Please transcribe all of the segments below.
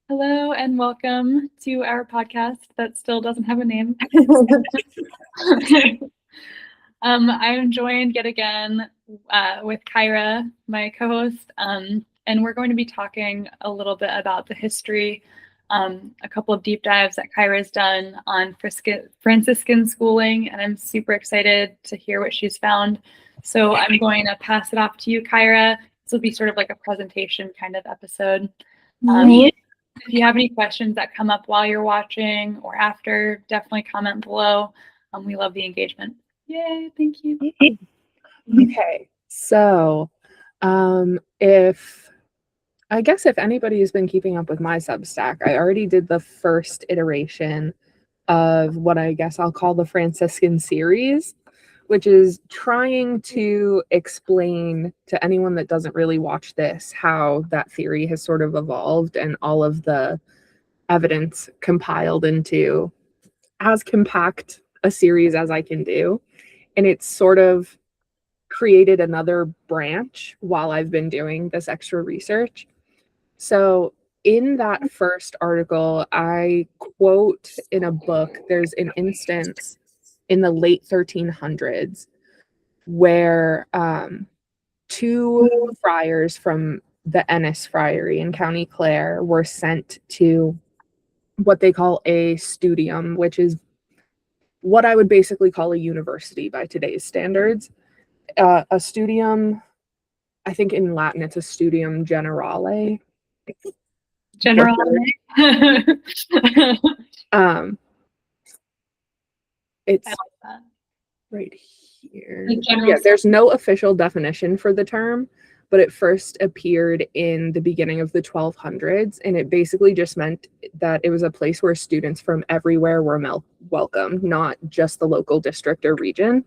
Hello and welcome to our podcast that still doesn't have a name. I'm joined yet again with Caira, my co-host, and we're going to be talking a little bit about the history, a couple of deep dives that Caira's done on Franciscan schooling, and I'm super excited to hear what she's found. So I'm going to pass it off to you, Caira. This will be sort of like a presentation kind of episode. If you have any questions that come up while you're watching or after, definitely comment below. We love the engagement. Yay, thank you. Okay, so if anybody has been keeping up with my Substack, I already did the first iteration of what I guess I'll call the Franciscan series, which is trying to explain to anyone that doesn't really watch this how that theory has sort of evolved and all of the evidence compiled into as compact a series as I can do. And it's sort of created another branch while I've been doing this extra research. So in that first article, I quote in a book, there's an instance in the late 1300s where two friars from the Ennis Friary in County Clare were sent to what they call a studium, which is what I would basically call a university by today's standards. A studium, I think in Latin it's a studium generale. Generally. It's I like that. right here. Yeah, there's no official definition for the term, but it first appeared in the beginning of the 1200s, and it basically just meant that it was a place where students from everywhere were welcome, not just the local district or region.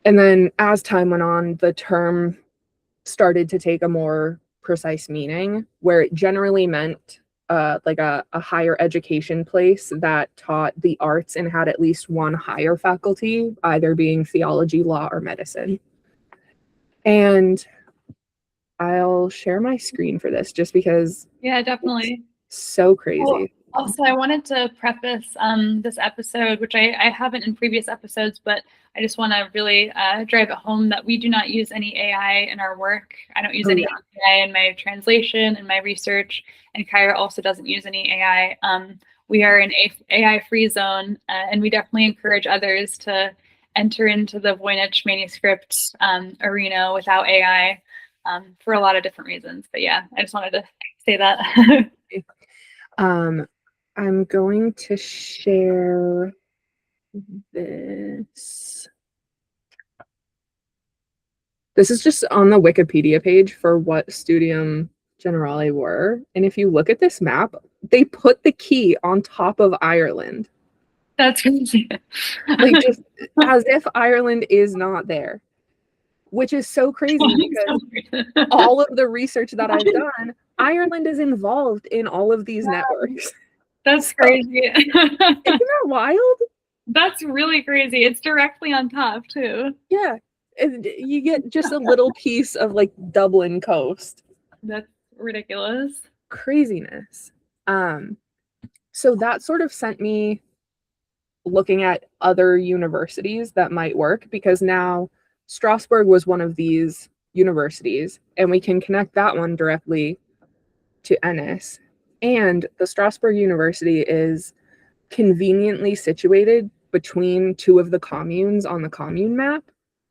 And then as time went on, the term started to take a more precise meaning, where it generally meant like a higher education place that taught the arts and had at least one higher faculty, either being theology, law, or medicine. And I'll share my screen for this just because. Yeah, definitely. So crazy. Well, also, I wanted to preface this episode, which I haven't in previous episodes, but I just want to really drive it home that we do not use any AI in our work. I don't use any AI in my translation and my research, and Caira also doesn't use any AI. We are in an AI-free zone, and we definitely encourage others to enter into the Voynich manuscript arena without AI for a lot of different reasons. But yeah, I just wanted to say that. I'm going to share this. This is just on the Wikipedia page for what Studium Generale were. And if you look at this map, they put the key on top of Ireland. That's crazy. Like, just as if Ireland is not there, which is so crazy because all of the research that I've done, Ireland is involved in all of these networks. That's crazy. Isn't that wild? That's really crazy. It's directly on top too. Yeah. You get just a little piece of like Dublin coast. That's ridiculous. Craziness. So that sort of sent me looking at other universities that might work, because now Strasbourg was one of these universities and we can connect that one directly to Ennis. And the Strasbourg University is conveniently situated between two of the communes on the commune map.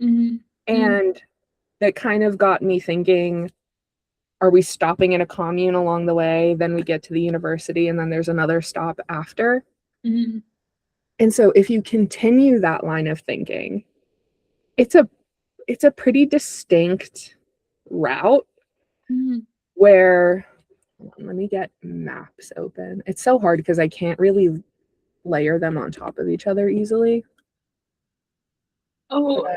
Mm-hmm. And that kind of got me thinking, are we stopping in a commune along the way? Then we get to the university and then there's another stop after. Mm-hmm. And so if you continue that line of thinking, it's a pretty distinct route where, let me get maps open. It's so hard because I can't really layer them on top of each other easily. Oh,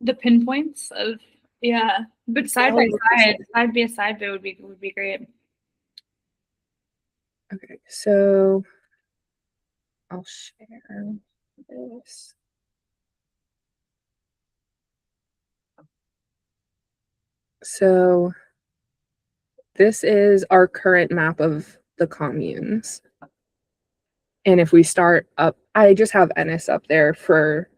the pinpoints of, yeah, but side by side would be great. Okay, so I'll share this. So this is our current map of the communes. And if we start up, I just have Ennis up there for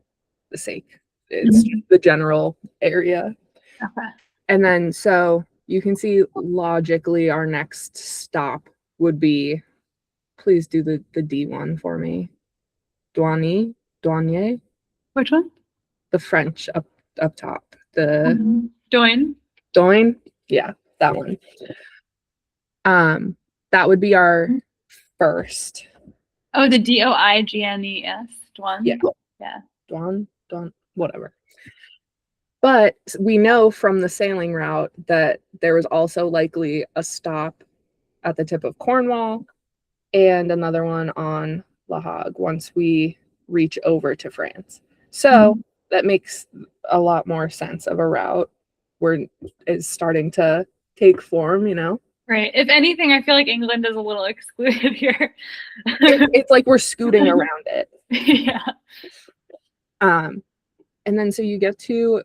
the sake. It's just the general area. Okay. And then so you can see logically our next stop would be, please do the D one for me. Douanier, Which one? the French up top. The Join. Doin, yeah, that one. That would be our first. Oh, the DOIGNES. Dwan. Yeah. Yeah. Don, whatever. But we know from the sailing route that there was also likely a stop at the tip of Cornwall and another one on La Hague once we reach over to France. So that makes a lot more sense of a route where it's starting to take form, you know? Right. If anything, I feel like England is a little excluded here. It's like we're scooting around it. Yeah. And then so you get to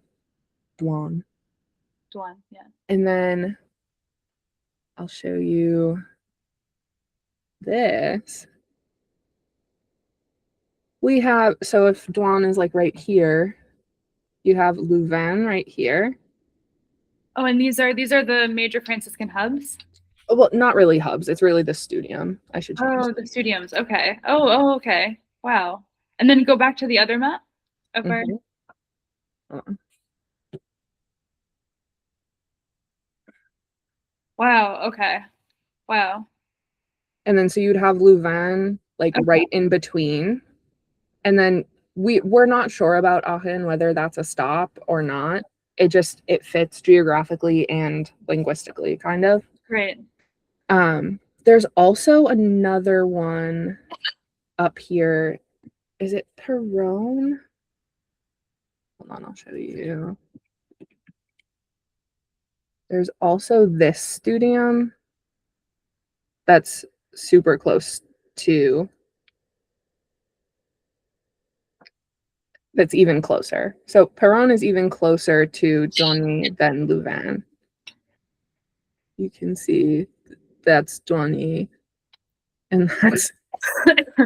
Douane. Dwan, yeah. And then I'll show you this. We have, so if Douane is like right here, you have Louvain right here. Oh, and these are the major Franciscan hubs? Well, not really hubs. It's really the studium. I should change. Oh, the studiums. Okay. Oh, okay. Wow. And then go back to the other map of our. Wow. Okay. Wow. And then so you'd have Louvain like right in between. And then we're not sure about Aachen, whether that's a stop or not. It fits geographically and linguistically, kind of. Great. There's also another one up here. Is it Perron? Hold on, I'll show you. There's also this studium that's super close to, that's even closer. So Perron is even closer to Douane than Louvain. You can see that's Douane and that's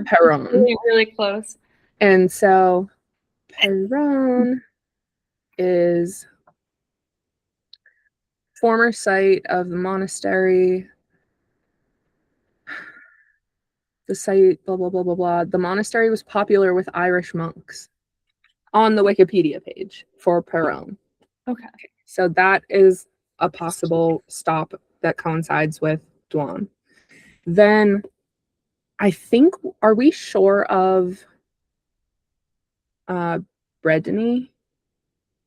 Perron. Really, really close. And so Perron is former site of the monastery. The site, blah, blah, blah, blah, blah. The monastery was popular with Irish monks on the Wikipedia page for Perron. Okay. So that is a possible stop that coincides with Douane. Then I think, are we sure of Brittany?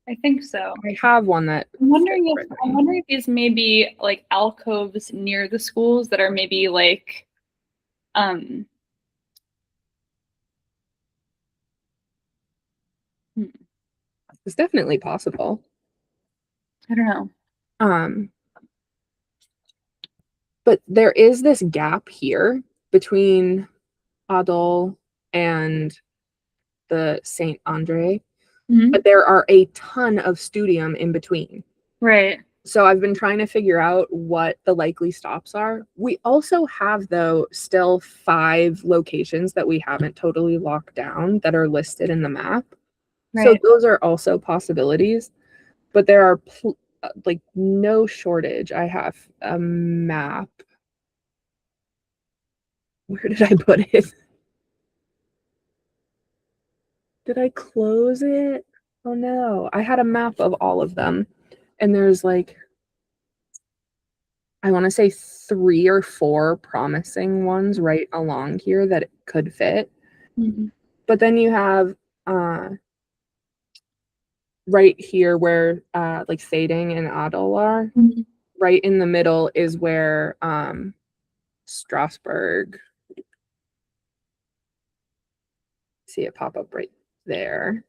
I think so. I have one that I'm wondering if these may be like alcoves near the schools that are maybe like It's definitely possible. I don't know. But there is this gap here between Adol and the Saint Andre, but there are a ton of studium in between. Right. So I've been trying to figure out what the likely stops are. We also have, though, still 5 locations that we haven't totally locked down that are listed in the map. Right. So those are also possibilities, but there are like no shortage. I have a map. Where did I put it? Did I close it? Oh no, I had a map of all of them. And there's like, I want to say 3 or 4 promising ones right along here that it could fit. But then you have right here where like Thading and Adel are. Right in the middle is where Strasbourg. See it pop up right there.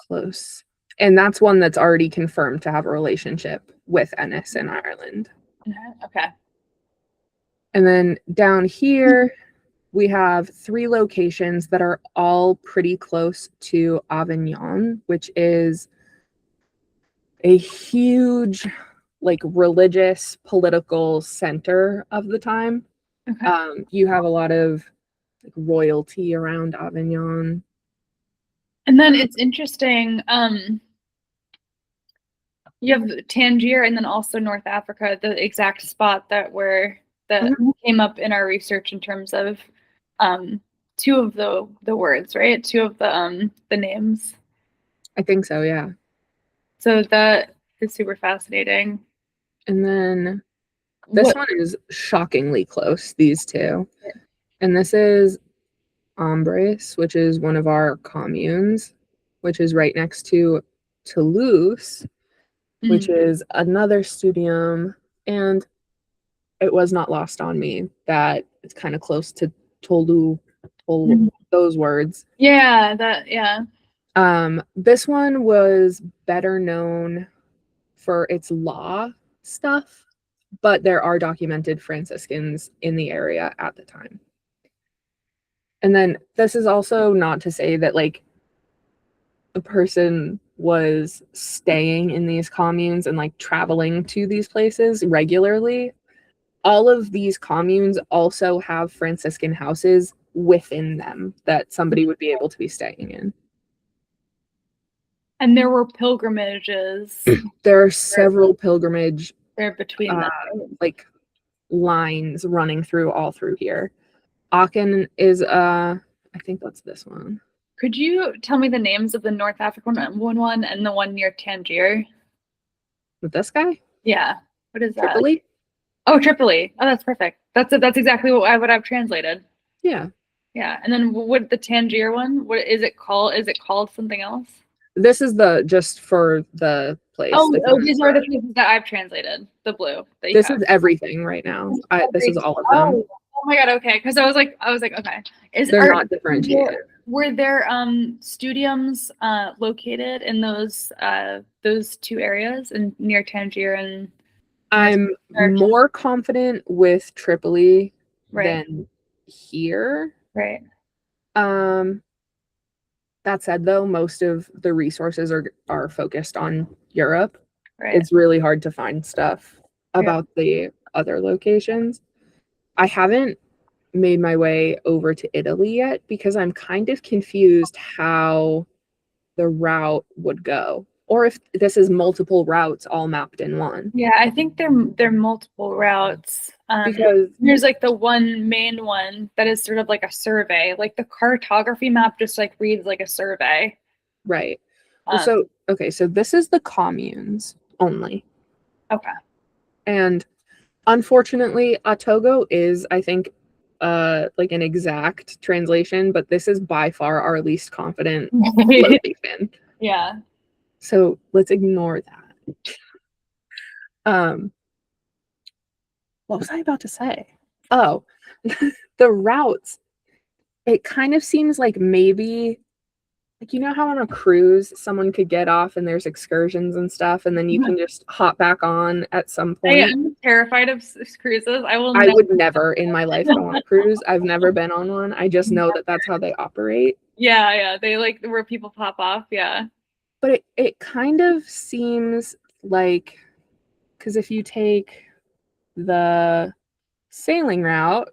Close. And that's one that's already confirmed to have a relationship with Ennis in Ireland. Okay. And then down here, we have 3 locations that are all pretty close to Avignon, which is a huge like religious political center of the time. Okay. You have a lot of like royalty around Avignon. And then it's interesting. You have Tangier and then also North Africa, the exact spot that came up in our research in terms of two of the words, right? Two of the names. I think so, yeah. So that is super fascinating. And then this What one is shockingly close, these two. And this is Ambres, which is one of our communes, which is right next to Toulouse, which is another studium. And it was not lost on me that it's kind of close to Toulouse, those words. Yeah, that yeah. This one was better known for its law stuff, but there are documented Franciscans in the area at the time. And then this is also not to say that like the person was staying in these communes and like traveling to these places regularly. All of these communes also have Franciscan houses within them that somebody would be able to be staying in. And there were pilgrimages There are several pilgrimage there between them. like lines running through all through here. Aachen is I think that's this one. Could you tell me the names of the North African one and the one near Tangier? With this guy? Yeah. What is that? Tripoli? Oh, Tripoli. Oh, that's perfect. That's exactly what I would have translated. Yeah. Yeah. And then what the Tangier one? What is it called? Is it called something else? This is the just for the place. Oh, these are the places that I've translated. The blue. This is everything right now. This is all of them. Oh my god, okay. Because I was like, okay. They're not differentiated. Were there studiums located in those two areas and near Tangier and I'm more confident with Tripoli than here. Right. That said, though, most of the resources are focused on Europe. Right. It's really hard to find stuff about the other locations. I haven't made my way over to Italy yet because I'm kind of confused how the route would go, or if this is multiple routes all mapped in one. Yeah, I think they're multiple routes. Because there's like the one main one that is sort of like a survey. Like the cartography map just like reads like a survey. Right. Well, so this is the communes only. Okay. And unfortunately, Atogo is, I think, like an exact translation, but this is by far our least confident location. Yeah. So let's ignore that. What was I about to say? Oh, the routes. It kind of seems like maybe, like, you know how on a cruise someone could get off and there's excursions and stuff, and then you can just hop back on at some point. I'm terrified of cruises. I would never in my life go on a cruise. I've never been on one. I just know that that's how they operate. Yeah. They like where people pop off. Yeah. But it kind of seems like, because if you take the sailing route,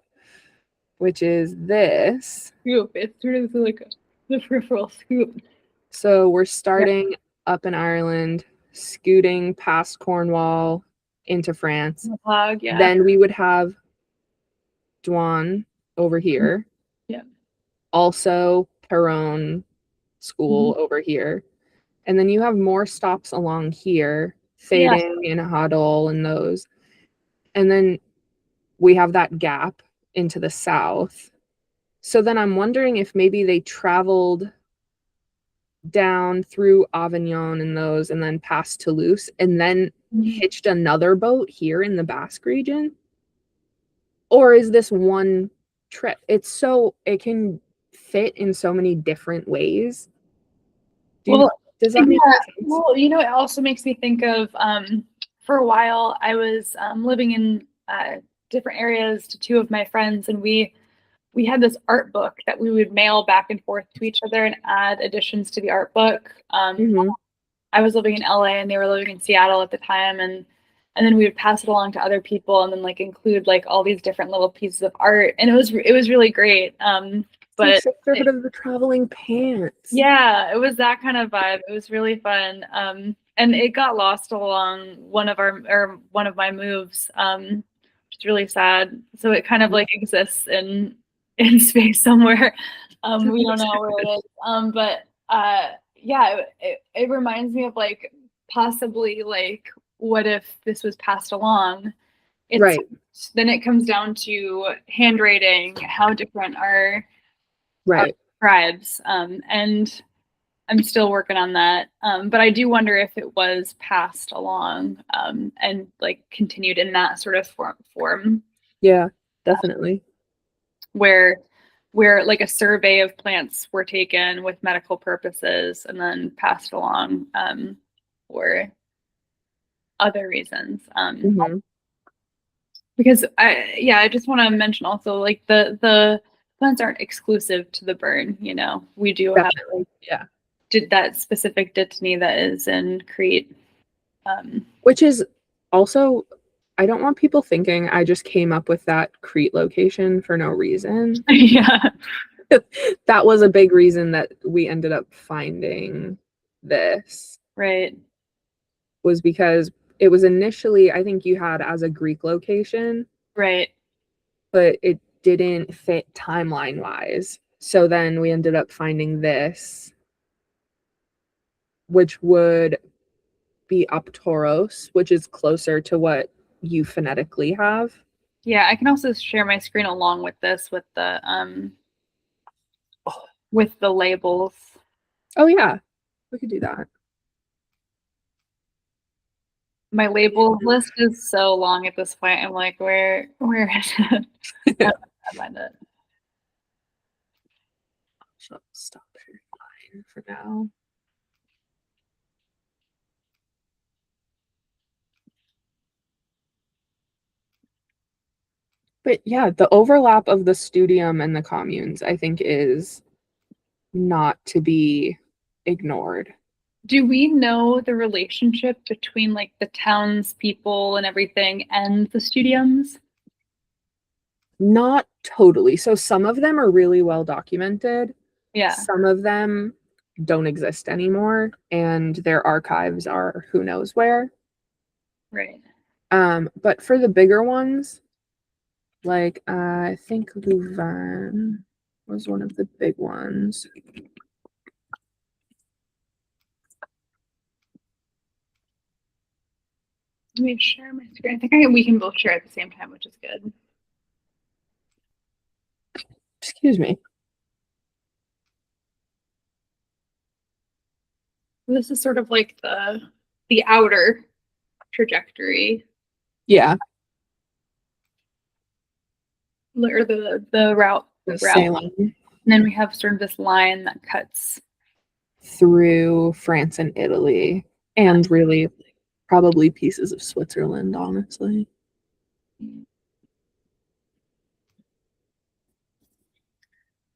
which is this. Scoop. It's sort of like the peripheral scoop. So we're starting up in Ireland, scooting past Cornwall into France. Then we would have Douane over here. Yeah. Also Peron school over here. And then you have more stops along here, Fading and Hadol and those. And then we have that gap into the south. So then I'm wondering if maybe they traveled down through Avignon and those and then past Toulouse and then hitched another boat here in the Basque region. Or is this one trip? It can fit in so many different ways. Does that make sense? Well, it also makes me think of for a while I was living in different areas to two of my friends, and we had this art book that we would mail back and forth to each other and add additions to the art book. I was living in LA and they were living in Seattle at the time, and and then we would pass it along to other people, and then like include like all these different little pieces of art, and it was really great. But like Sisterhood of the Traveling Pants. Yeah, it was that kind of vibe. It was really fun. And it got lost along one of my moves. Which is really sad. So it kind of like exists in space somewhere. We don't know where it is. But yeah, it reminds me of like possibly like what if this was passed along? It's Right. Then it comes down to handwriting, how different are Right. tribes, and I'm still working on that. But I do wonder if it was passed along, and like continued in that sort of form. Yeah, definitely. Where like a survey of plants were taken with medical purposes and then passed along, for other reasons. Mm-hmm. Because I just want to mention also like the plants aren't exclusive to the burn. We do Definitely. have did that specific dittany that is in Crete. Which is also, I don't want people thinking I just came up with that Crete location for no reason. Yeah. That was a big reason that we ended up finding this. Right. Was because it was initially, I think you had as a Greek location. Right. But it didn't fit timeline wise. So then we ended up finding this, which would be Aptoros, which is closer to what you phonetically have. Yeah, I can also share my screen along with this with the labels. Oh yeah, we could do that. My label list is so long at this point. I'm like, where is it? I find it. So stop sharing mine for now. But yeah, the overlap of the studium and the communes, I think, is not to be ignored. Do we know the relationship between like the townspeople and everything and the studiums? Not totally. So some of them are really well documented. Yeah. Some of them don't exist anymore, and their archives are who knows where. Right. But for the bigger ones, like I think Louvain was one of the big ones. Let me share my screen. I think we can both share at the same time, which is good. Excuse me. This is sort of like the outer trajectory. Yeah. Or the route. Salem. And then we have sort of this line that cuts through France and Italy, and really probably pieces of Switzerland, honestly.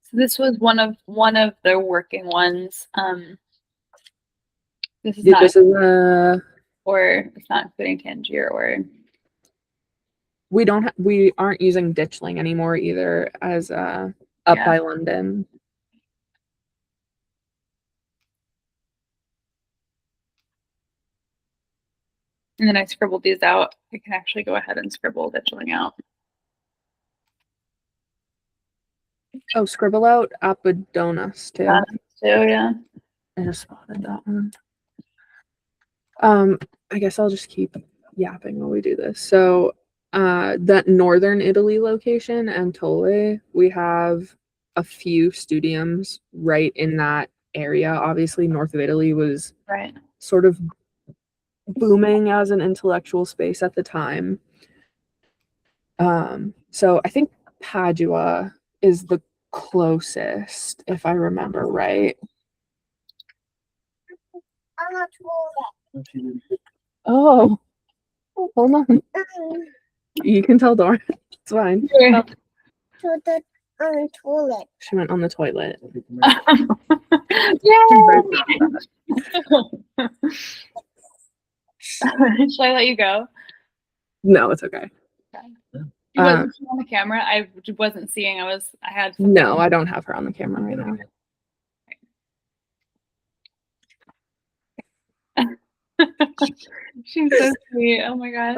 So this was one of the working ones. This is not. This is a. Or it's not including Tangier or. We aren't using Ditchling anymore either as up by London. And then I scribbled these out. I can actually go ahead and scribble Ditchling out. Oh, scribble out Apodonas too. Yeah. I just spotted that one. I guess I'll just keep yapping while we do this. So that northern Italy location, Antole, we have a few studiums right in that area. Obviously, north of Italy was sort of booming as an intellectual space at the time. So I think Padua is the closest, if I remember right. Oh, hold on. You can tell Dora. It's fine. On the toilet. She went on the toilet. Should I let you go? No, it's okay. She wasn't on the camera. I wasn't seeing. I had something. No, I don't have her on the camera right now. She's so sweet. Oh my gosh.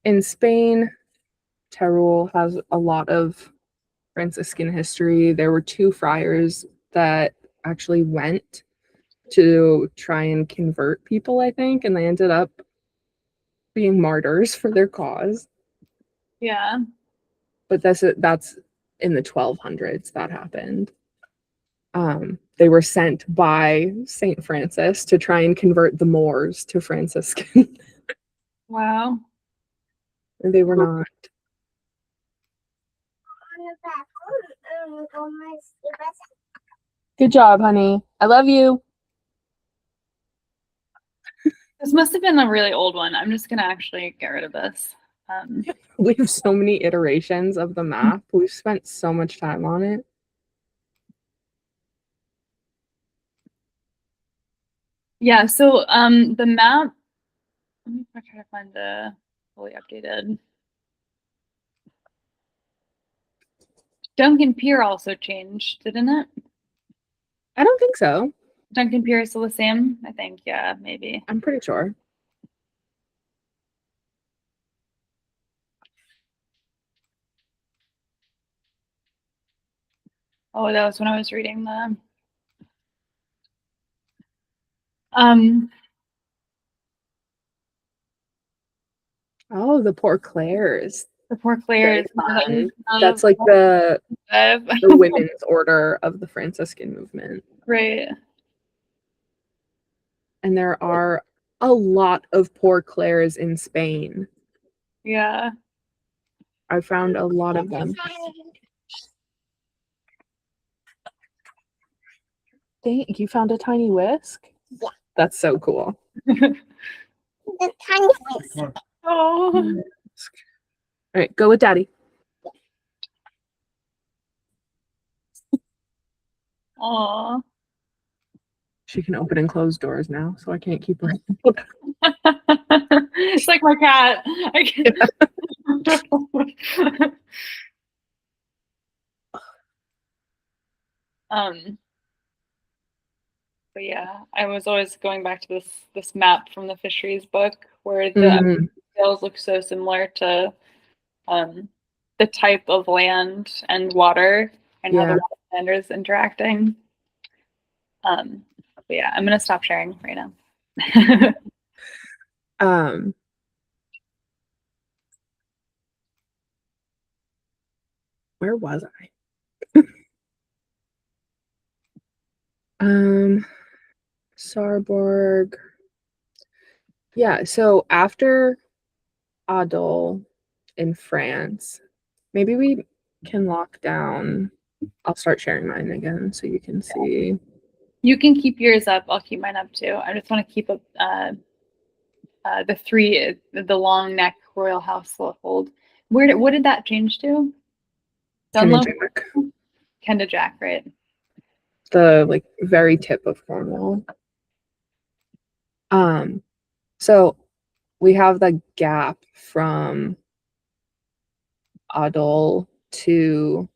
In Spain, Teruel has a lot of Franciscan history. There were 2 friars that actually went to try and convert people, I think, and they ended up being martyrs for their cause. Yeah. But that's in the 1200s that happened. They were sent by Saint Francis to try and convert the Moors to Franciscan. Wow. And they were not. Good job, honey. I love you. This must have been a really old one. I'm just gonna actually get rid of this. We have so many iterations of the map. We've spent so much time on it. Yeah, so the map, let me try to find the fully updated. Duncan Pier also changed, didn't it? I don't think so. Duncan Pier is still the same? I think, yeah, maybe. I'm pretty sure. Oh, that was when I was reading the Oh, the Poor Clares. the Poor Clares. That's like the women's order of the Franciscan movement. Right. And there are a lot of Poor Clares in Spain. Yeah. I found a lot of them. Dang, you found a tiny whisk? Yeah. That's so cool. The tiny whisk. Oh. All right, go with daddy. Aw. She can open and close doors now, so I can't keep her. It's like my cat. I can but yeah, I was always going back to this map from the fisheries book where the scales look so similar to the type of land and water and how the water is interacting. But yeah, I'm gonna stop sharing right now. Where was I? Sarborg. Yeah, so after Adol in France, maybe we can lock down. I'll start sharing mine again so you can see. You can keep yours up. I'll keep mine up too. I just want to keep up the long neck royal household. What did that change to? Kennejack. Kennejack, right? The like very tip of Cornwall. So we have the gap from Adol to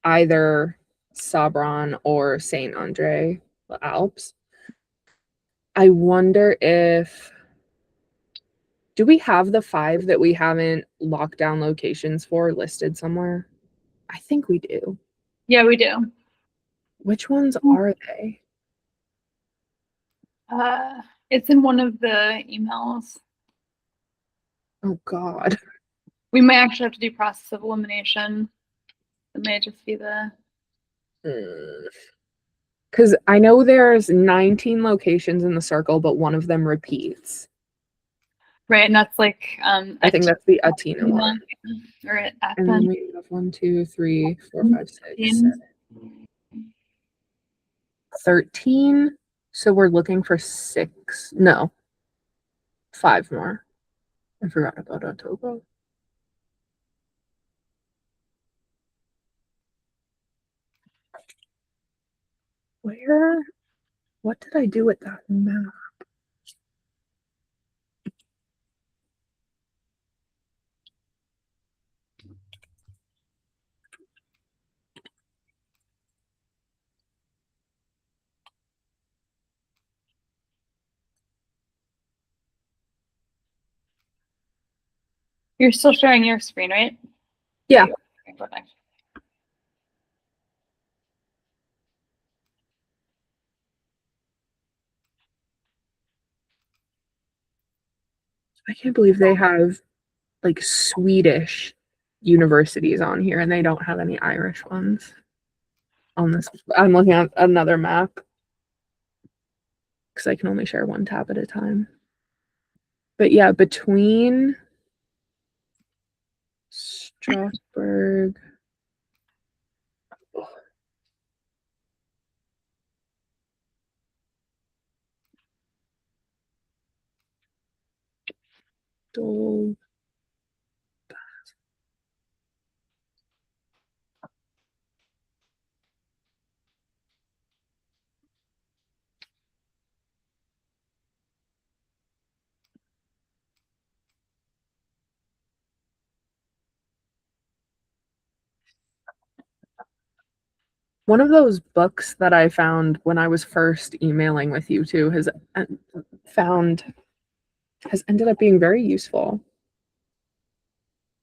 either Sabran or Saint Andre, the Alps. I wonder if do we have the 5 that we haven't locked down locations for listed somewhere? I think we do. Yeah, we do. Which ones are they? It's in one of the emails. Oh God. We might actually have to do process of elimination. It may just be the because I know there's 19 locations in the circle, but one of them repeats. Right, and that's like I think that's the Atina one. Or at and then we have 1, 2, 3, 4, 5, 6, 7, 13. So we're looking for 6. No. 5 more. I forgot about Otobo. Where What did I do with that map? You're still sharing your screen, right? Yeah. Perfect. I can't believe they have like Swedish universities on here and they don't have any Irish ones on this. I'm looking at another map because I can only share one tab at a time. But yeah, between Strasbourg. Dol- One of those books that I found when I was first emailing with you two has ended up being very useful.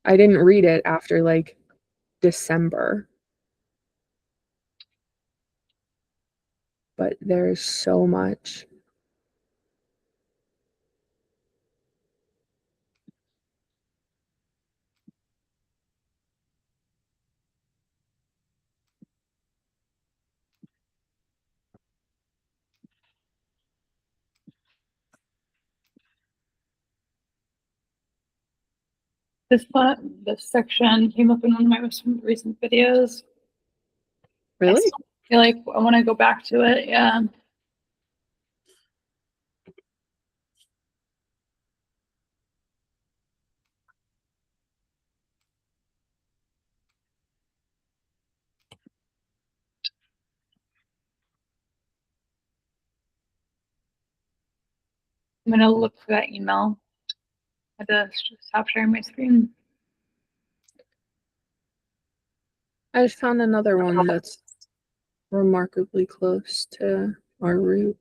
I didn't read it after like December, but there's so much. This section came up in one of my most recent videos. Really? I feel like I want to go back to it. Yeah. I'm gonna look for that email. I had to stop sharing my screen. I just found another one that's remarkably close to our route.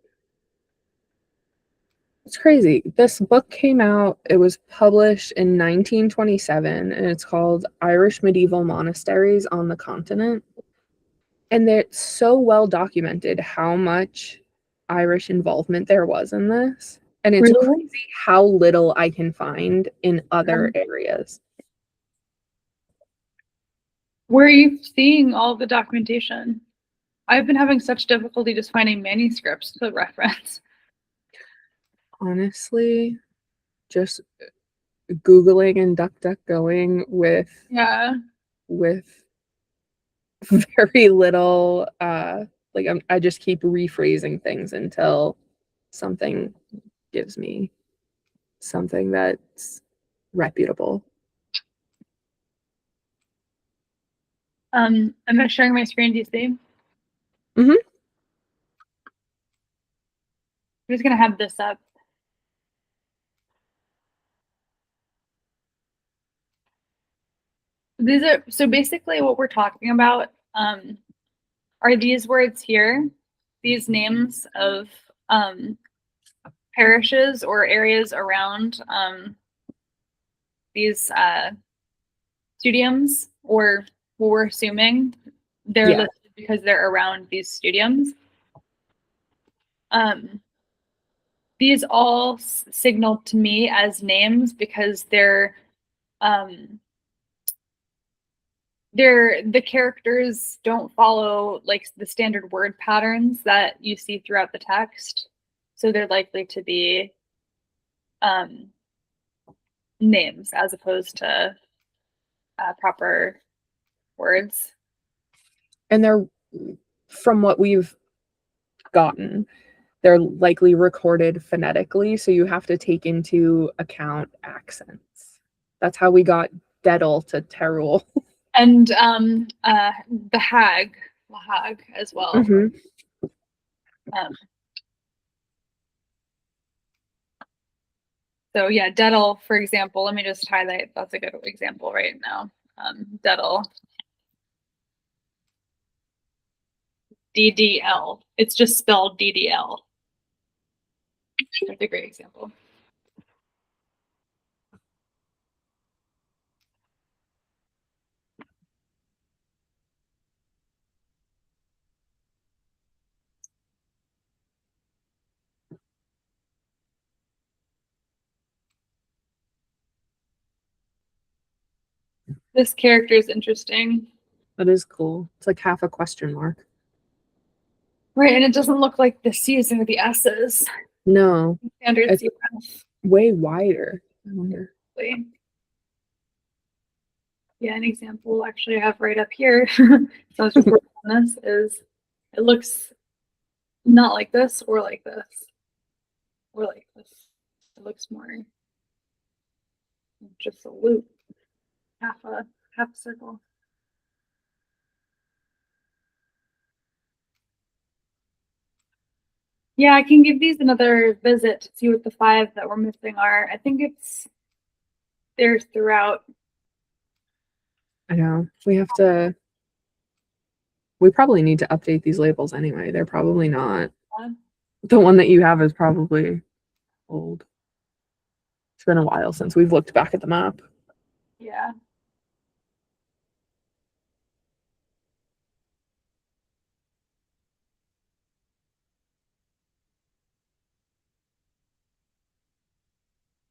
It's crazy. This book came out, it was published in 1927, and it's called Irish Medieval Monasteries on the Continent. And it's so well documented how much Irish involvement there was in this. And it's Really? crazy how little I can find in other areas. Where are you seeing all the documentation? I've been having such difficulty just finding manuscripts to reference. Honestly, just Googling and DuckDuckGoing with very little like I just keep rephrasing things until something gives me something that's reputable. I'm not sharing my screen. Do you see? Mm-hmm. I'm just gonna have this up. These are so basically what we're talking about are these words here, these names of parishes or areas around these studiums, or what we're assuming they're listed because they're around these studiums. These all signal to me as names because they're the characters don't follow like the standard word patterns that you see throughout the text, so they're likely to be names as opposed to proper words. And they're, from what we've gotten, they're likely recorded phonetically, so you have to take into account accents. That's how we got Deddle to Terrell. And the hag as well. Mm-hmm. So yeah, Dettel, for example, let me just highlight, that's a good example right now. Dettel. DDL. It's just spelled DDL. That's a great example. This character is interesting. That is cool. It's like half a question mark. Right, and it doesn't look like the C's or the S's. No, Standard it's CRF. way wider. I wonder. Yeah, an example actually I have right up here. So I was just working on this is it looks not like this or like this or like this. It looks more just a loop, half a circle. Yeah, I can give these another visit to see what the 5 that we're missing are. I think it's there's throughout. I know. We probably need to update these labels anyway. They're probably not. The one that you have is probably old. It's been a while since we've looked back at the map. Yeah.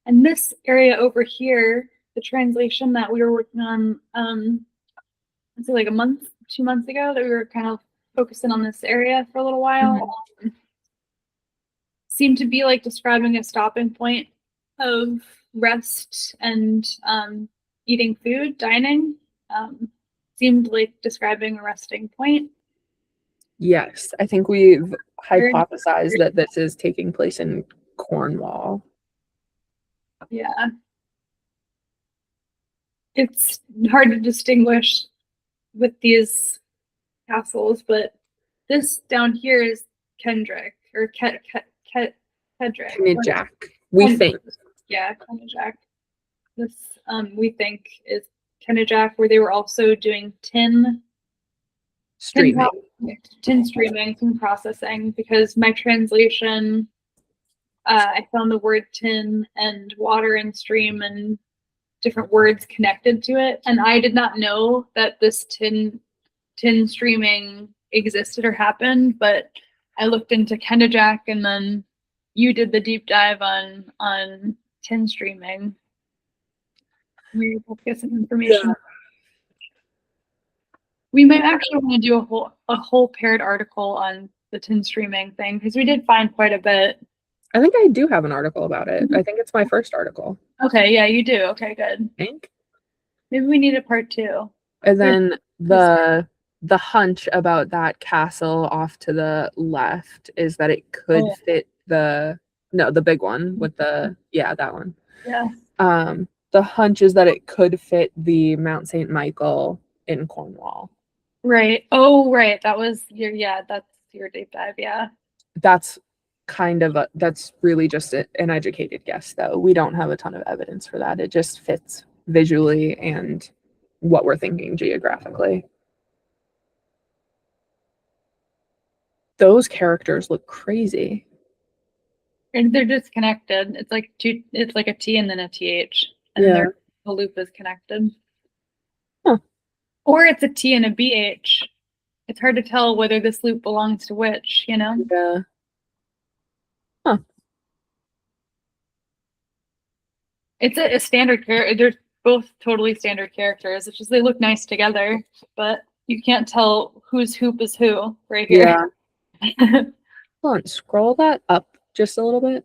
And this area over here, the translation that we were working on, I'd say like a month, 2 months ago, that we were kind of focusing on this area for a little while, seemed to be like describing a stopping point of rest and eating food, dining. Seemed like describing a resting point. Yes, I think we've hypothesized that this is taking place in Cornwall. Yeah. It's hard to distinguish with these castles, but this down here is Kendrick or Kedrick. Kenidjack, we think. Yeah, Kenidjack. This we think is Kenidjack, where they were also doing tin Streaming. Tin streaming, tin processing, because my translation, I found the word tin and water and stream and different words connected to it. And I did not know that this tin streaming existed or happened, but I looked into Kenidjack and then you did the deep dive on tin streaming. We were able to get some information. Yeah. We might actually want to do a whole paired article on the tin streaming thing because we did find quite a bit. I think I do have an article about it. I think it's my first article. Okay, yeah, you do. Okay, good. I think. Maybe we need a part 2. And then the hunch about that castle off to the left is that it could fit the big one with the that one. Yeah. The hunch is that it could fit the Mount St. Michael in Cornwall. Right. Oh, right. That was that's your deep dive. Yeah. That's that's really just an educated guess, though. We don't have a ton of evidence for that. It just fits visually and what we're thinking geographically. Those characters look crazy. And they're disconnected. It's like a T and then a TH. And the loop is connected. Huh. Or it's a T and a BH. It's hard to tell whether this loop belongs to which, Yeah. Huh. It's a standard character. They're both totally standard characters. It's just they look nice together, but you can't tell whose hoop is who right here. Yeah. Hold on, scroll that up just a little bit.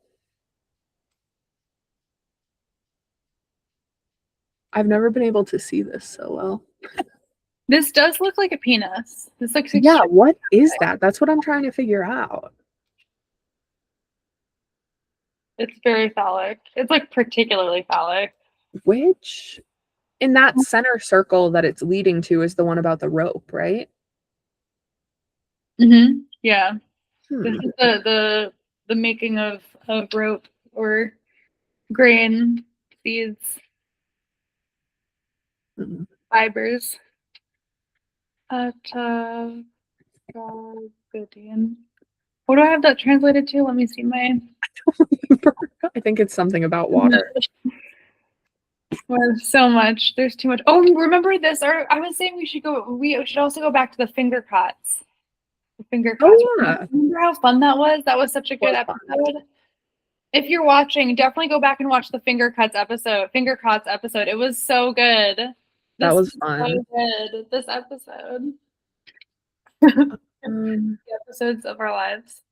I've never been able to see this so well. This does look like a penis. This looks what is that? That's what I'm trying to figure out. It's very phallic. It's like particularly phallic. Which in that center circle that it's leading to is the one about the rope, right? Mm-hmm. Yeah. This is the making of rope or grain, seeds, Mm. fibers. Atagadian. What do I have that translated to? Let me see my. I think it's something about water. There's so much. There's too much. Oh, remember this? Or I was saying we should go. We should also go back to the finger cots. The finger cots. Oh yeah, Remember how fun that was? That was such a good was fun. episode. If you're watching, definitely go back and watch the finger cots episode. Finger cots episode. It was so good. That was So fun. good. This episode. Um, The episodes of our lives.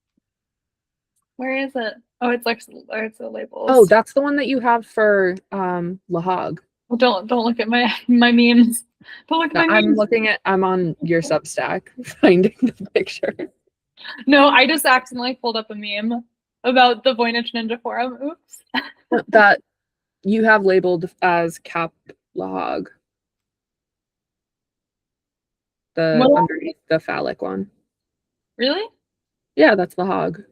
Where is it? Oh, it's like it's the labels. oh, that's the one that you have for La Hague. Well, don't look at my memes. Don't look at my memes. I'm on your Substack finding the picture. No, I just accidentally pulled up a meme about the Voynich Ninja Forum. Oops. That you have labeled as Cap La Hague. The What? underneath the phallic one. Really? Yeah, that's La Hague.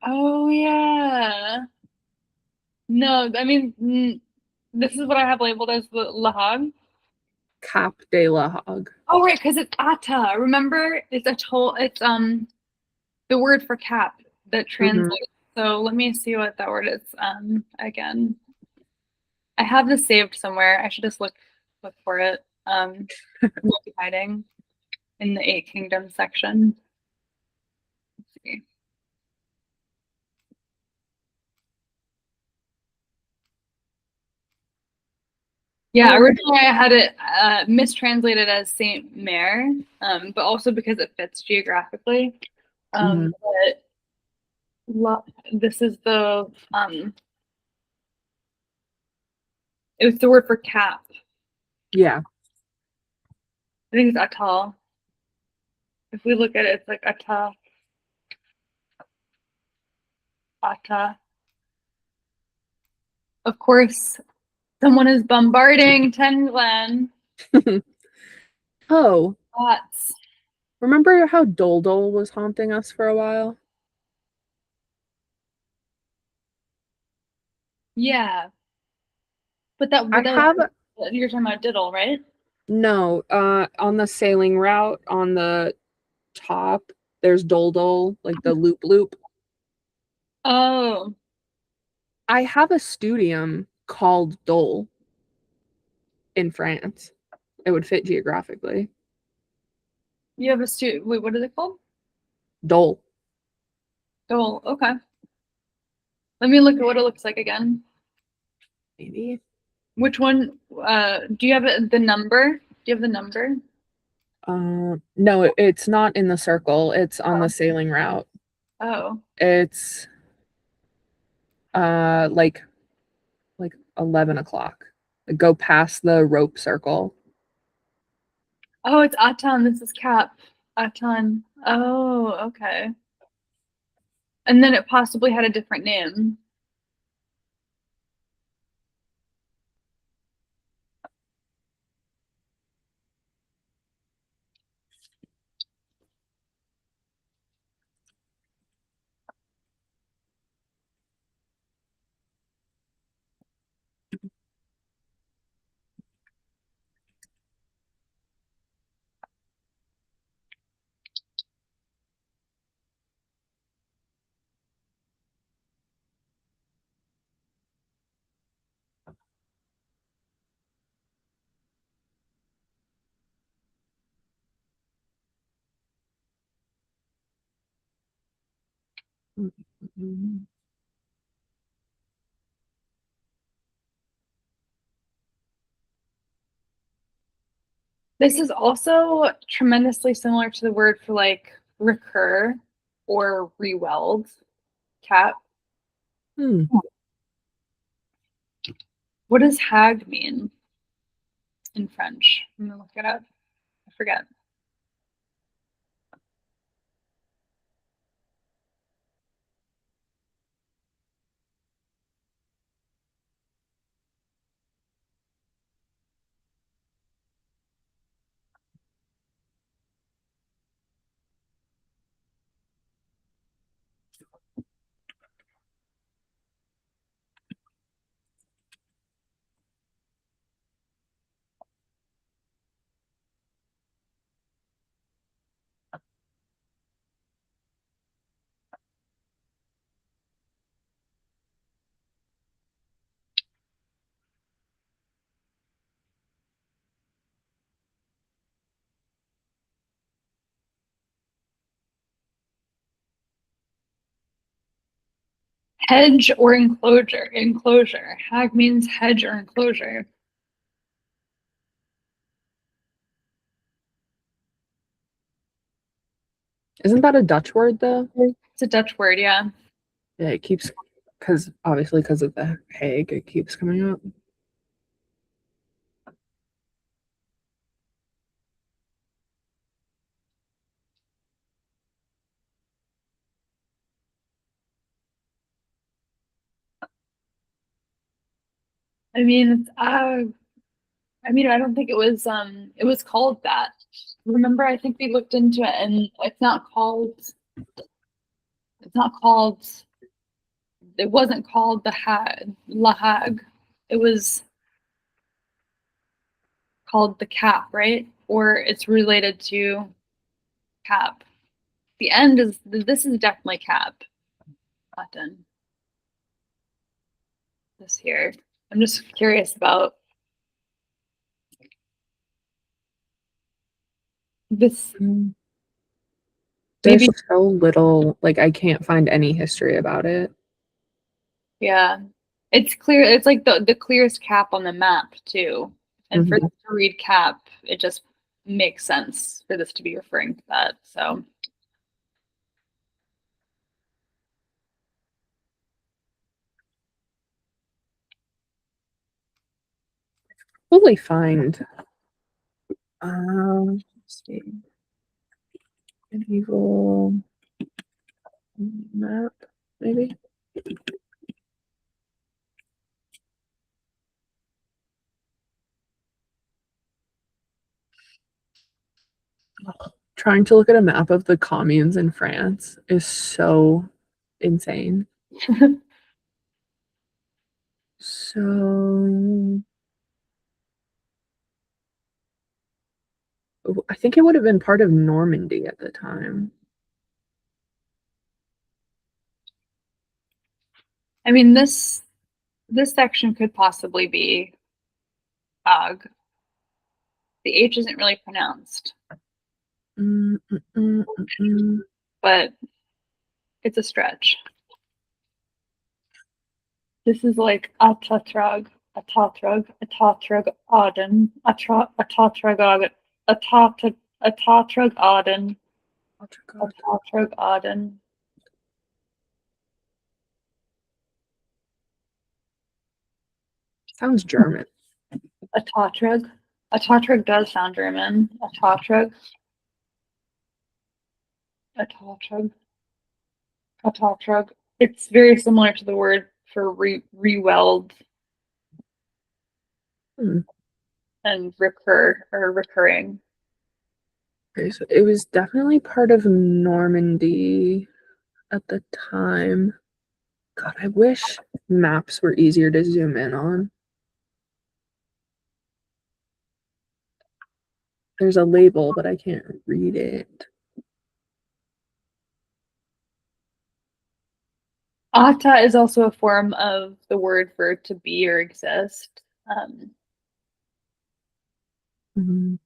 Oh yeah. No, I mean this is what I have labeled as the La Hague. Cap de La Hague. Oh right, because it's Ata. Remember, it's it's the word for cap that translates. So let me see what that word is. Again, I have this saved somewhere. I should just look for it. Might be hiding in the Eight Kingdoms section. Let's see. Yeah, originally I had it mistranslated as Saint Mare, but also because it fits geographically. But this is the it was the word for cap. Yeah. I think it's atoll. If we look at it, it's like ata, ata. Of course, someone is bombarding Ten Glen. Oh, Lots. remember how Dol Dol was haunting us for a while? Yeah, but that you're talking about Diddle, right? No, on the sailing route on the top, there's Dol Dol, like the loop loop. Oh, I have a studium called Dole in France. It would fit geographically. you have a Wait, what is it called? Dole. Dole. Okay. Let me look at what it looks like again. Maybe. Which one? Do you have the number? Do you have the number? No, it's not in the circle. It's on the sailing route. Oh. It's like 11 o'clock. Go past the rope circle. Oh, it's Atan. This is Cap. Atan. Oh, okay. And then it possibly had a different name. This is also tremendously similar to the word for like recur or reweld. Cap. What does hag mean in French? I'm gonna look it up. I forget. Hedge or enclosure. Enclosure. Hag means hedge or enclosure. Isn't that a Dutch word though? It's a Dutch word, yeah. Yeah, it keeps because obviously because of the Hague, it keeps coming up. I mean, it's, I mean, I don't think it was called that. Remember, I think we looked into it and it's not called, it wasn't called the Hag, La Hague. It was called the Cap, right? Or it's related to Cap. The end is, this is definitely Cap. Button. This here. I'm just curious about this. There's Maybe, so little, like I can't find any history about it. yeah. It's clear. It's like the clearest cap on the map too. And for Mhm. this to read cap, it just makes sense for this to be referring to that. So Fully find. Let's see. Medieval map, maybe. Trying to look at a map of the communes in France is so insane. So I think it would have been part of Normandy at the time. I mean this section could possibly be Hag. The H isn't really pronounced, Mm, mm, mm, mm, mm. but it's a stretch. This is like Atatrag, Atatrag, Atatrag Aden, Atatrag Aden, Atatrag Aden, Oh, God. Atatrag Aden. Sounds German. Atatrag. Atatrag does sound German. Atatrag. Atatrag. Atatrag. It's very similar to the word for re-weld Hmm. and recur or recurring. Okay, so it was definitely part of Normandy at the time. God, I wish maps were easier to zoom in on. There's a label, but I can't read it. Ata is also a form of the word for to be or exist. Mhm.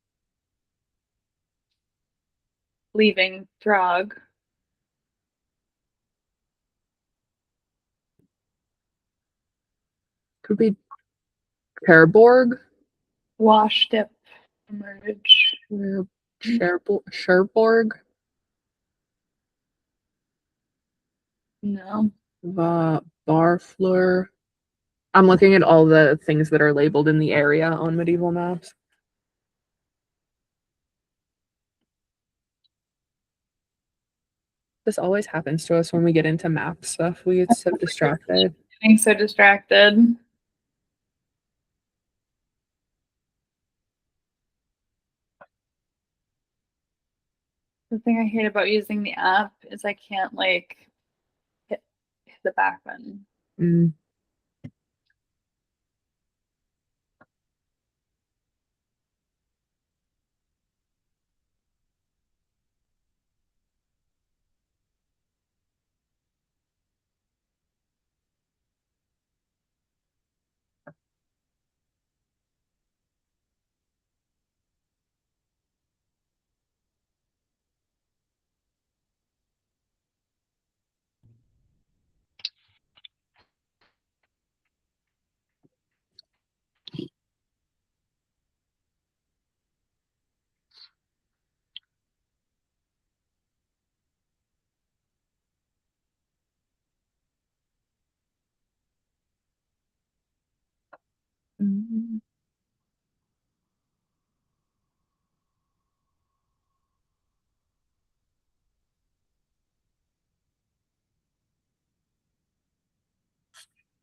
Leaving Throg. Could be Cherbourg, Wash, dip, emerge. Cherbourg, No. Barfleur. I'm looking at all the things that are labeled in the area on medieval maps. This always happens to us when we get into map stuff. We get so distracted. Getting so distracted. The thing I hate about using the app is I can't like hit the back button. Mm. Mm.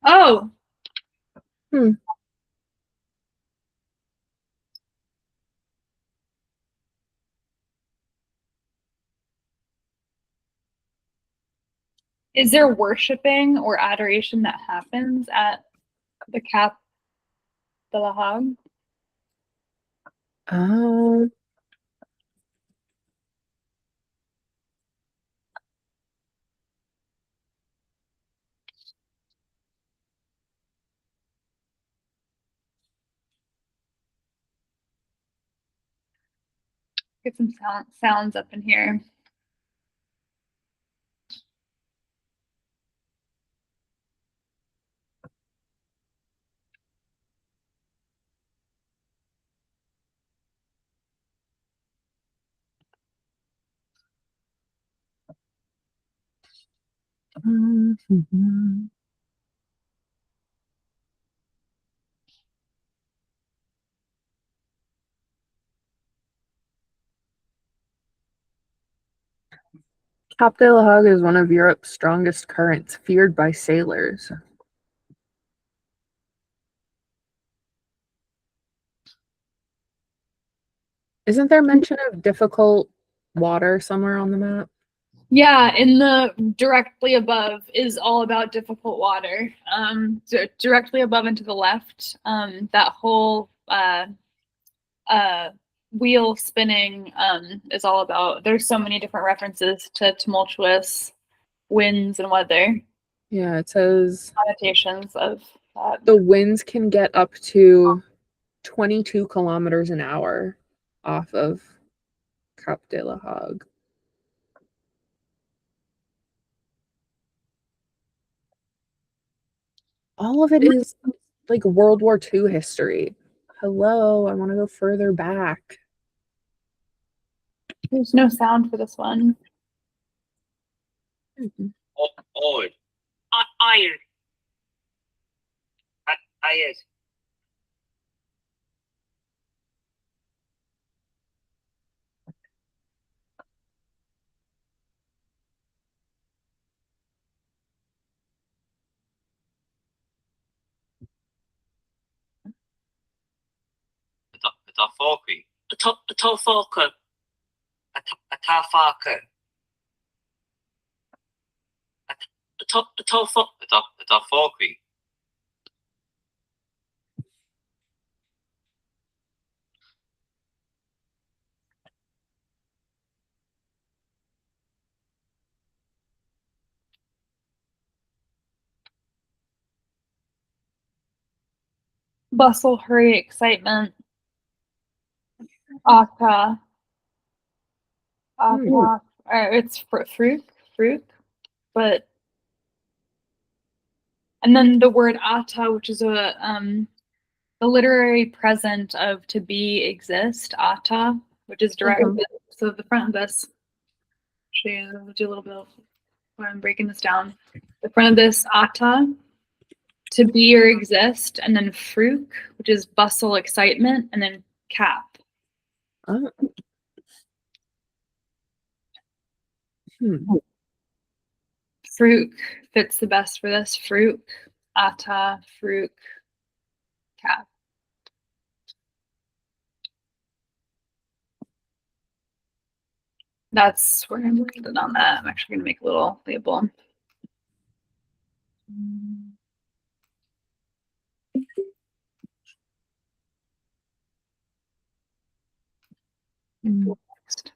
Oh, Hmm. is there worshiping or adoration that happens at the Cap de la Hague? Um, Get some sounds up in here. mhm. Cap de la Hague is one of Europe's strongest currents, feared by sailors. Isn't there mention of difficult water somewhere on the map? Yeah, in the directly above is all about difficult water. Directly above and to the left, that whole wheel spinning is all about. There's so many different references to tumultuous winds and weather, Yeah, it says connotations of that. the winds can get up to 22 kilometers an hour off of Cap de la Hague. All of it is like World War II history. Hello, I want to go further back. There's no sound for this one. Old. Iron. Iron. Atafolki. Atofalka. Atafaka. Atafolki. Bustle, hurry, excitement. Aka. Aka. It's fruit, but and then the word ata, which is a literary present of to be, exist, ata, which is directed. So the front of this, do a little bit of when I'm breaking this down. The front of this ata, to be or exist, and then fruk, which is bustle, excitement, and then cap. Oh. Fruk fits the best for this. Fruk, ata, fruk, cap. That's where I'm landing on that. I'm actually going to make a little label. Next.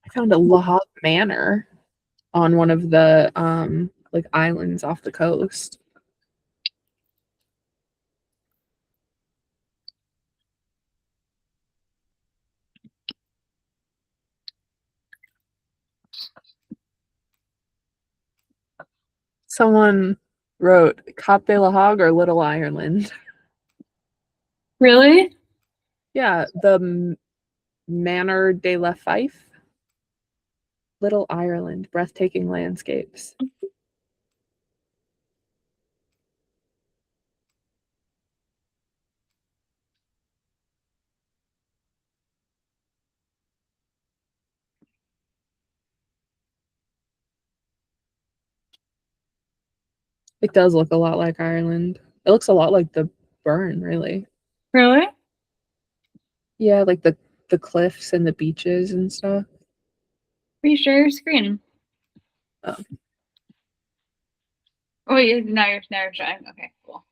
I found a La Hague Manor on one of the like islands off the coast. Someone wrote Cap de la Hague or Little Ireland. Really? Yeah, the Manor de la Fife. Little Ireland, breathtaking landscapes. It does look a lot like Ireland. It looks a lot like the Burn, really. Really? Yeah, like the cliffs and the beaches and stuff. Will you share your screen? Oh. Oh, yeah, now you're showing. Okay, cool.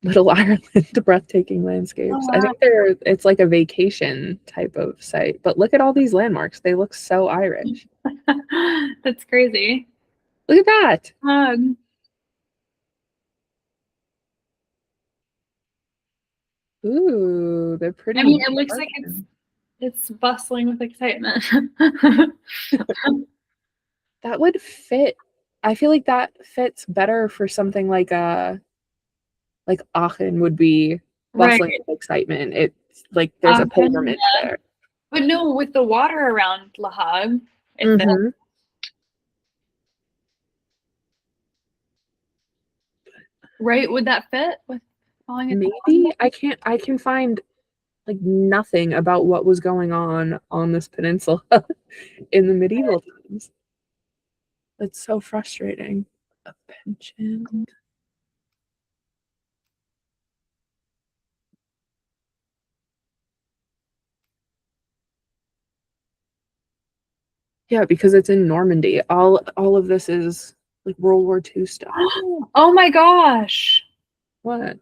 Little Ireland, breathtaking landscapes. Oh, I wow. think it's like a vacation type of site. But look at all these landmarks. They look so Irish. That's crazy. Look at that. Um, Ooh, they're pretty. I mean, it looks like modern. it's bustling with excitement. That would fit. I feel like that fits better for something like Aachen would be Right. bustling with excitement. It's like there's a Often, pilgrimage there. but no, with the water around La Hague, it fits. Mhm. Right? Would that fit with calling it? Maybe I can find like nothing about what was going on this peninsula in the medieval times. It's so frustrating. A pension. Yeah, because it's in Normandy. All of this is like World War II stuff. Oh my gosh! What?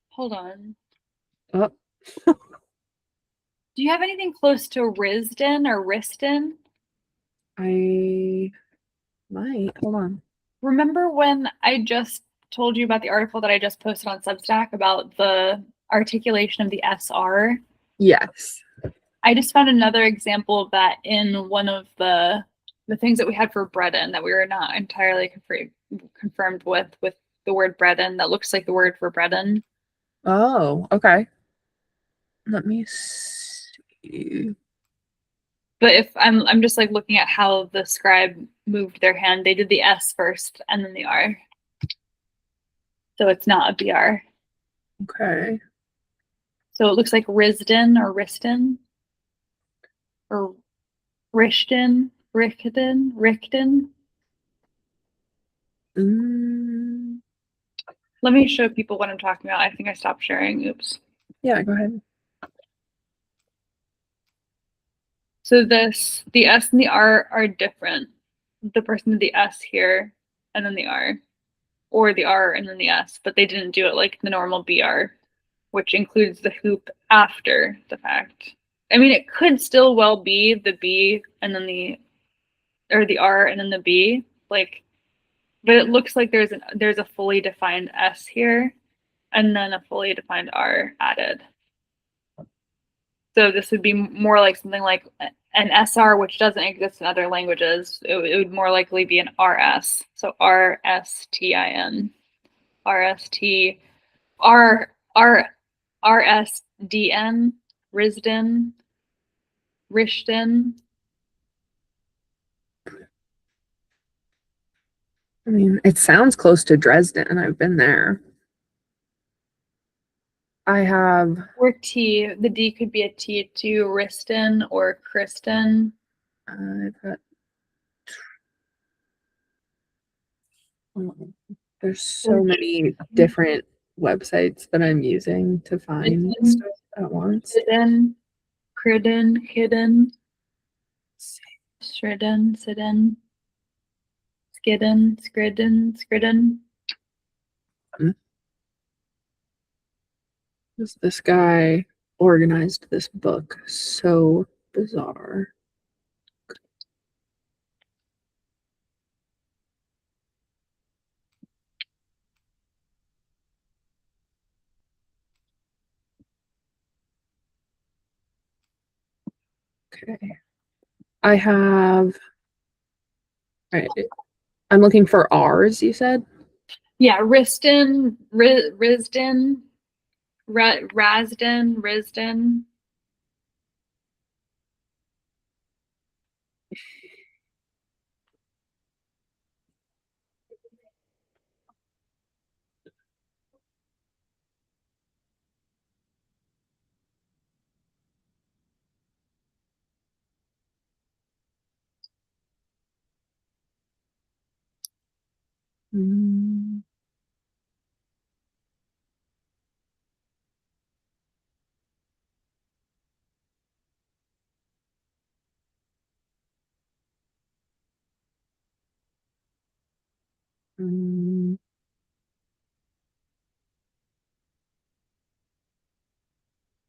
Hold on. Oh, Do you have anything close to Risden or Riston? I might. Hold on. Remember when I just told you about the article that I just posted on Substack about the articulation of the SR? Yes. I just found another example of that in one of the things that we had for Breton that we were not entirely confirmed with the word Breton that looks like the word for Breton. Oh, okay. Let me see. But if I'm just like looking at how the scribe moved their hand, they did the S first and then the R. So it's not a BR. Okay. So it looks like Risden or Riston or Richten. Mm, Let me show people what I'm talking about. I think I stopped sharing. Oops. yeah, go ahead. So the S and the R are different. The person did the S here and then the R, or the R and then the S, but they didn't do it like the normal BR, which includes the hoop after the fact. I mean, it could still well be the B and then or the R and then the B, like, but it looks like there's a fully defined S here and then a fully defined R added. So this would be more like something like an SR, which doesn't exist in other languages. It would more likely be an RS. So RSTIN, RST, RSDN, Risden, Rishton. I mean, it sounds close to Dresden. I've been there. I have. Or T. The D could be a T to Riston or Kristen. I've got. Oh, there's so many different websites that I'm using to find stuff at once. Sidden, Criden, Hidden, Sridden, Sidden, Skidden, Skridden, Skridden. This guy organized this book so bizarre. Okay. I have. All right. I'm looking for R's. You said. Yeah, Riston, Risden, Rasden, Risden. Mm. Mm.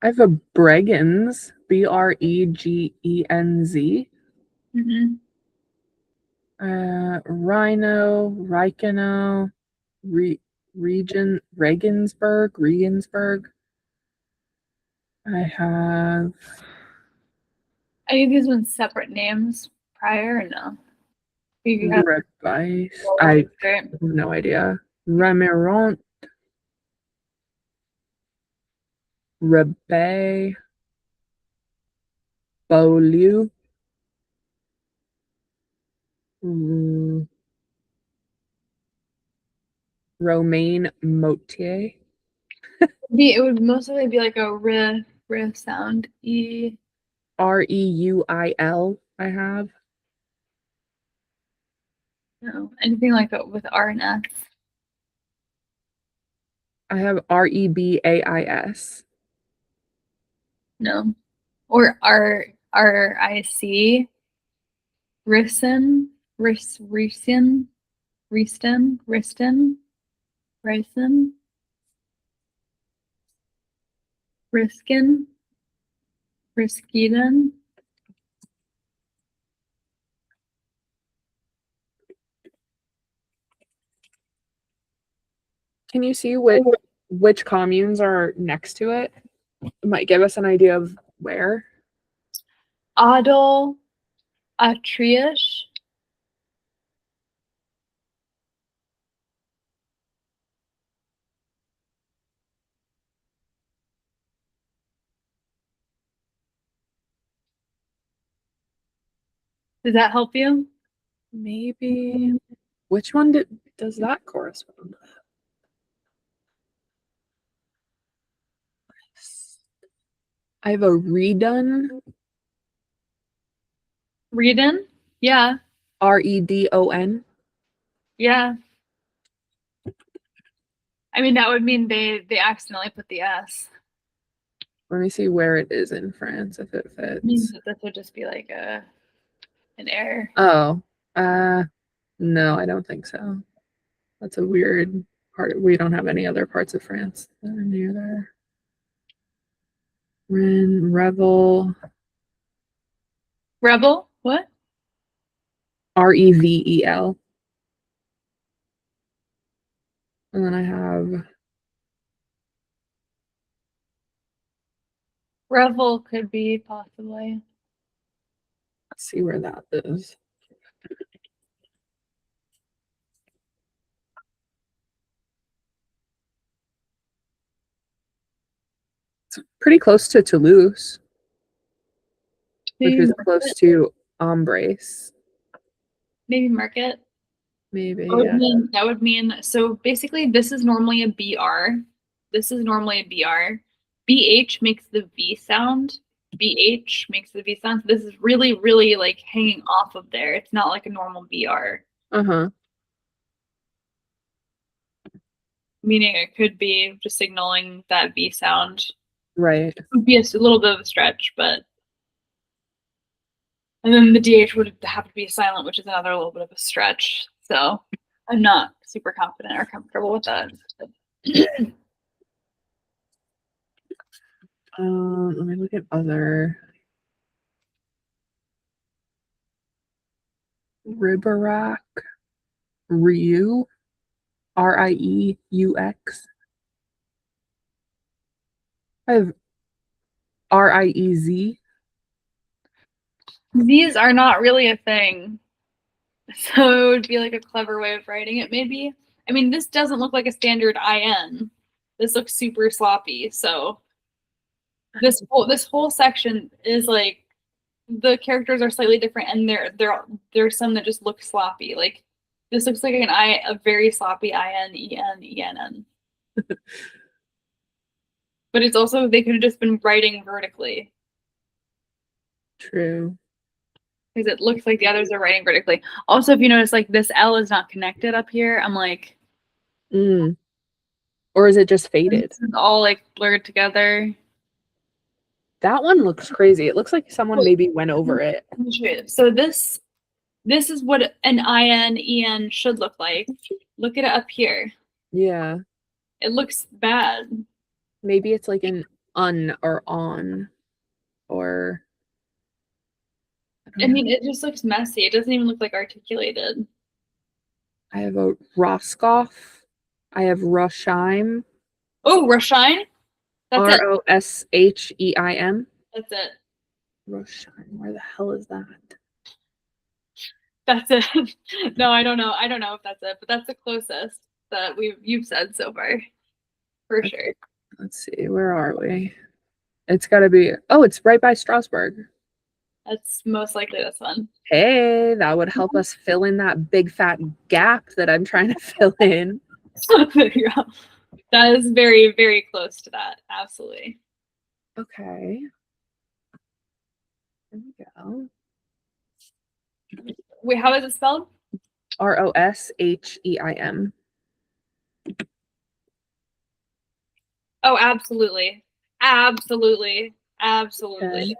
I have a Bregenz, Bregenz. Mm-hmm. Rhino, Reichenau, Regensburg. I have Any of these ones separate names prior or no? You have Rebice. I right. have no idea. Remirant, Rebay, Beaulieu, Romaine Motier, It would mostly be like a r sound. E. Reuil. I have. No, anything like that with R and S. I have Rebais. No. Or RIC. Risen. Risen. Risten. Risen. Riskin. Riskiden. Can you see which communes are next to it? It might give us an idea of where. Adel. Atriush. Does that help you? Maybe. Which one does that correspond with? I have a redone. Redon? Yeah. Redon. Yeah. I mean, that would mean they accidentally put the S. Let me see where it is in France if it Means fits. that this would just be like an error. Oh, no, I don't think so. That's a weird part. We don't have any other parts of France that are near there. Revel, Rebel? What? Revel. And then I have, Revel could be possibly. let's see where that is. It's pretty close to Toulouse, which Maybe is mark close it. to Embrace. Maybe mark it. Maybe, That would mean so basically this is normally a BR. This is normally a BR. BH makes the V sound. BH makes the V sound. So this is really, really like hanging off of there. It's not like a normal BR. Uh-huh. Meaning it could be just signaling that V sound. Right. It would be a little bit of a stretch, but and then the DH would have to be silent, which is another little bit of a stretch. So I'm not super confident or comfortable with that. Let me look at other. Riberac, Rieux, Rieux. I have Riez. These are not really a thing. So it would be like a clever way of writing it, maybe. I mean, this doesn't look like a standard IN. This looks super sloppy. So this whole section is like the characters are slightly different, and there's some that just look sloppy. Like this looks like a very sloppy IN. But it's also they could have just been writing vertically. True. Because it looks like the others are writing vertically. Also, if you notice, like this L is not connected up here. I'm like, Or is it just faded? it's all like blurred together. That one looks crazy. It looks like someone maybe went over it. So this is what an IN should look like. Look at it up here. Yeah. It looks bad. Maybe it's like an un or on or I mean, it just looks messy. It doesn't even look like articulated. I have a Roscoff. I have Rosheim. Oh, Rosheim? That's it. Rosheim. That's it. Rosheim. Where the hell is that? That's it. No, I don't know. I don't know if that's it, but that's the closest that you've said so far. For sure. Let's see. Where are we? It's got to be. Oh, it's right by Strasbourg. That's most likely this one. Hey, that would help us fill in that big fat gap that I'm trying to fill in. Yeah. That is very, very close to that. Absolutely. Okay. There we go. Wait, how is it spelled? Rosheim. Oh, absolutely. Absolutely. Absolutely. Okay.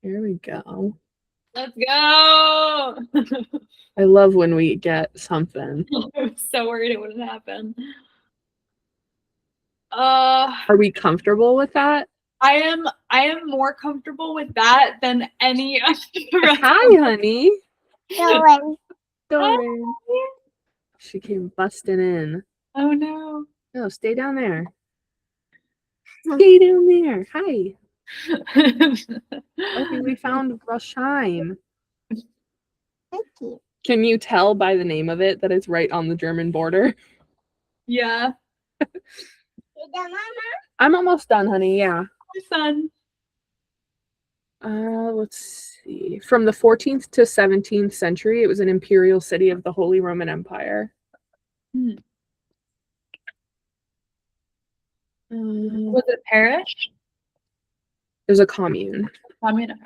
Here we go. Let's go. I love when we get something. I was so worried it wouldn't happen. Are we comfortable with that? I am more comfortable with that than any other. Hi, honey. Going. Darling. She came busting in. Oh no. No, stay down there. Stay down there. Hi. Okay, we found Rosheim. Thank you. Can you tell by the name of it that it's right on the German border? Yeah. You done, Mama? I'm almost done, honey. Yeah. Fun. Let's see. From the 14th to 17th century, it was an imperial city of the Holy Roman Empire. Hmm. It Was it a parish? was a commune. Commune. Okay.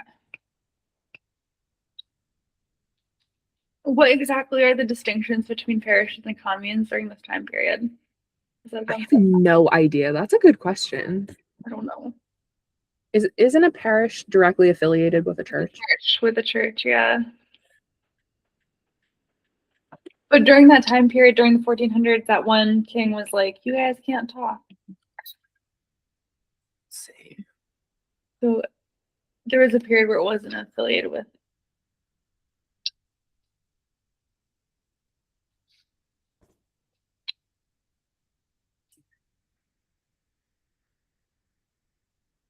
What exactly are the distinctions between parishes and communes during this time period? Is that I have no idea. That's a good question. I don't know. Isn't a parish directly affiliated with a church? With the church, yeah. But during that time period, during the 1400s, that one king was like, "You guys can't talk." Let's see. So there was a period where it wasn't affiliated with.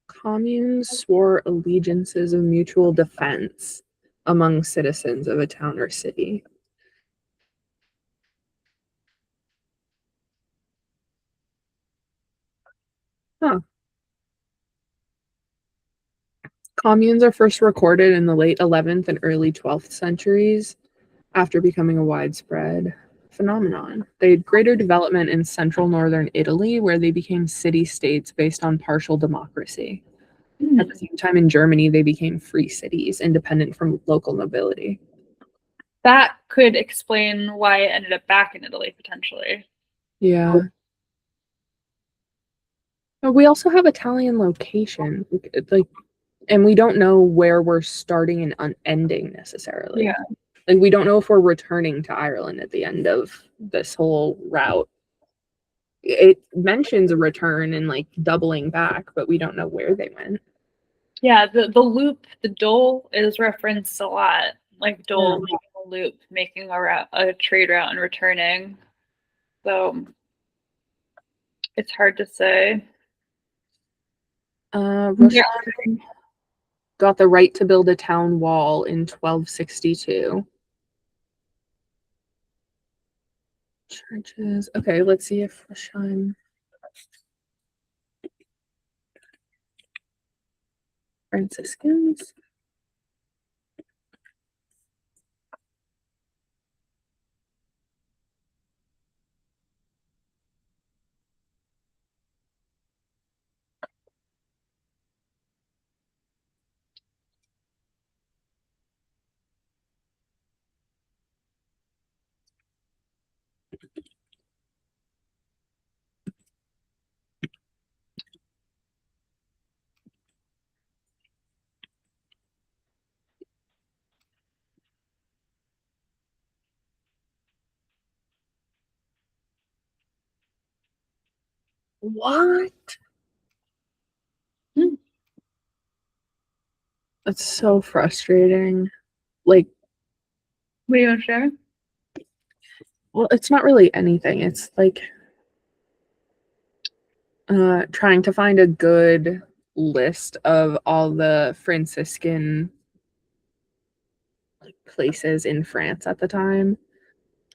Communes swore allegiances of mutual defense among citizens of a town or city. Huh. Communes are first recorded in the late 11th and early 12th centuries after becoming a widespread phenomenon. They had greater development in central northern Italy, where they became city-states based on partial democracy. At the same time, in Germany, they became free cities, independent from local nobility. That could explain why it ended up back in Italy, potentially. Yeah. But we also have Italian location, and we don't know where we're starting and ending necessarily. Yeah. Like, we don't know if we're returning to Ireland at the end of this whole route. It mentions a return and like doubling back, but we don't know where they went. Yeah, the loop, the dole is referenced a lot. Like dole making a loop, making a trade route and returning. So it's hard to say. Roshan got the right to build a town wall in 1262. Churches. Okay, let's see if Roshan. Franciscans. What? Hmm. That's so frustrating. Like, What do you want to share? well, it's not really anything. It's like trying to find a good list of all the Franciscan places in France at the time.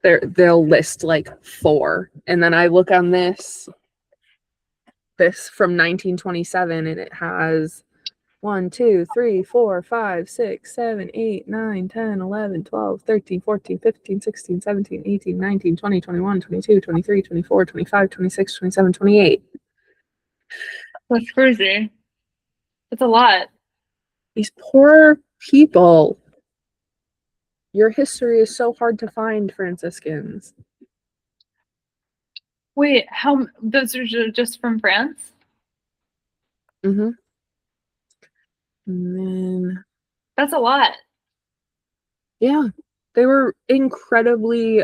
They'll list like 4, and then I look on this from 1927, and it has 1, 2, 3, 4, 5, 6, 7, 8, 9, 10, 11, 12, 13, 14, 15, 16, 17, 18, 19, 20, 21, 22, 23, 24, 25, 26, 27, 28. That's crazy. That's a lot. These poor people. Your history is so hard to find, Franciscans. Wait, how those are just from France? Mm-hmm. And then, That's a lot. yeah, they were incredibly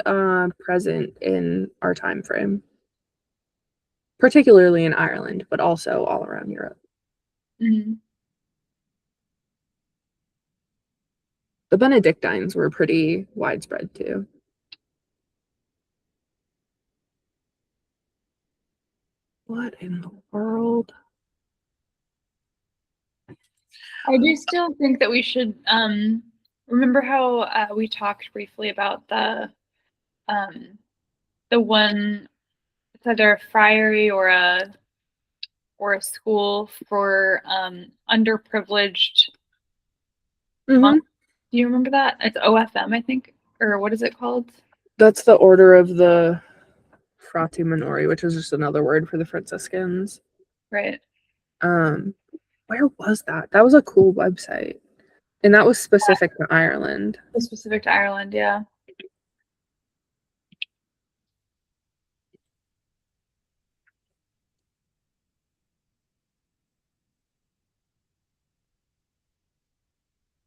present in our time frame, particularly in Ireland, but also all around Europe. Mm-hmm. The Benedictines were pretty widespread too. What in the world? I do still think that we should remember how we talked briefly about the one, it's either a friary or a school for underprivileged Mm-hmm. Do you remember that? It's OFM, I think, or what is it called? That's the Order of the Frati Minori, which is just another word for the Franciscans. Right. Where was that? That was a cool website. And that was specific to Ireland. Specific to Ireland, yeah.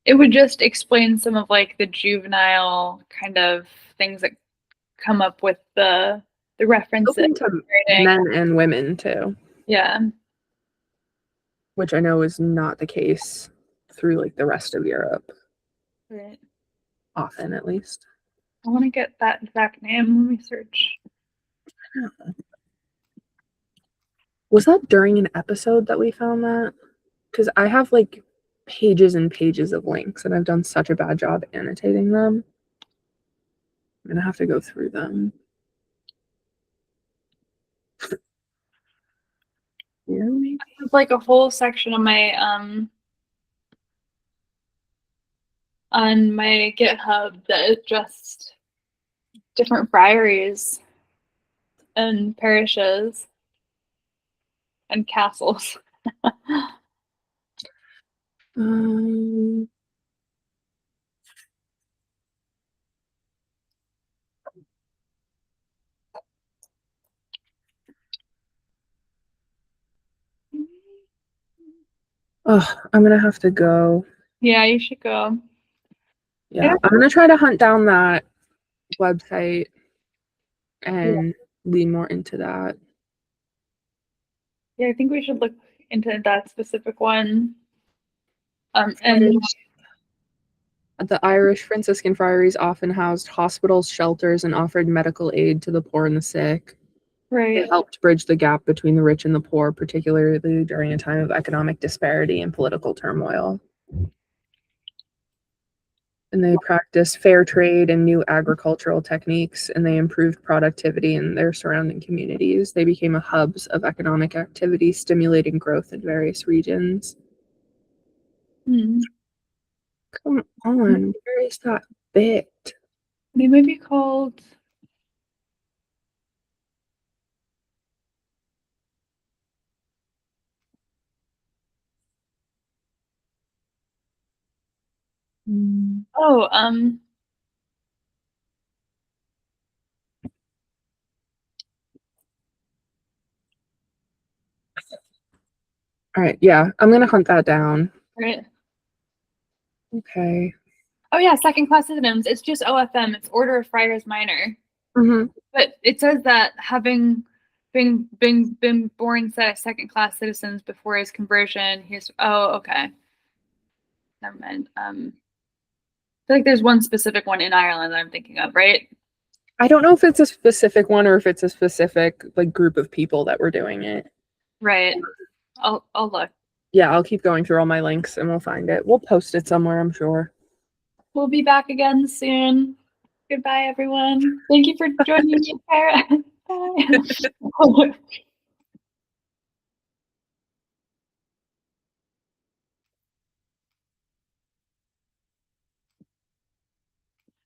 It would just explain some of like the juvenile kind of things that come up with the references. Open to men and women too, Yeah. which I know is not the case through like the rest of Europe, Right. often at least. I want to get that exact name. Let me search. Was that during an episode that we found that? Because I have like pages and pages of links, and I've done such a bad job annotating them. I'm gonna have to go through them. Here, maybe? It's like a whole section of my on my GitHub that is just different friaries and parishes and castles. Um, oh, I'm gonna have to go. Yeah, you should go. Yeah, I'm gonna try to hunt down that website and lean more into that. Yeah, I think we should look into that specific one. And The Irish Franciscan friaries often housed hospitals, shelters, and offered medical aid to the poor and the sick. Right. It helped bridge the gap between the rich and the poor, particularly during a time of economic disparity and political turmoil. And they practiced fair trade and new agricultural techniques, and they improved productivity in their surrounding communities. They became a hubs of economic activity, stimulating growth in various regions. Hmm. Come on, where is that bit? They might be called. Oh, All right, yeah, I'm gonna hunt that down. right. Okay. Oh yeah, second class synonyms. It's just OFM. It's Order of Friars Minor. But it says that having been born second class citizens before his conversion, okay. Never mind. I feel like there's one specific one in Ireland that I'm thinking of, right? I don't know if it's a specific one or if it's a specific like group of people that were doing it. Right. I'll look. Yeah, I'll keep going through all my links and we'll find it. We'll post it somewhere, I'm sure. We'll be back again soon. Goodbye, everyone. Thank you for joining me, Caira. Bye.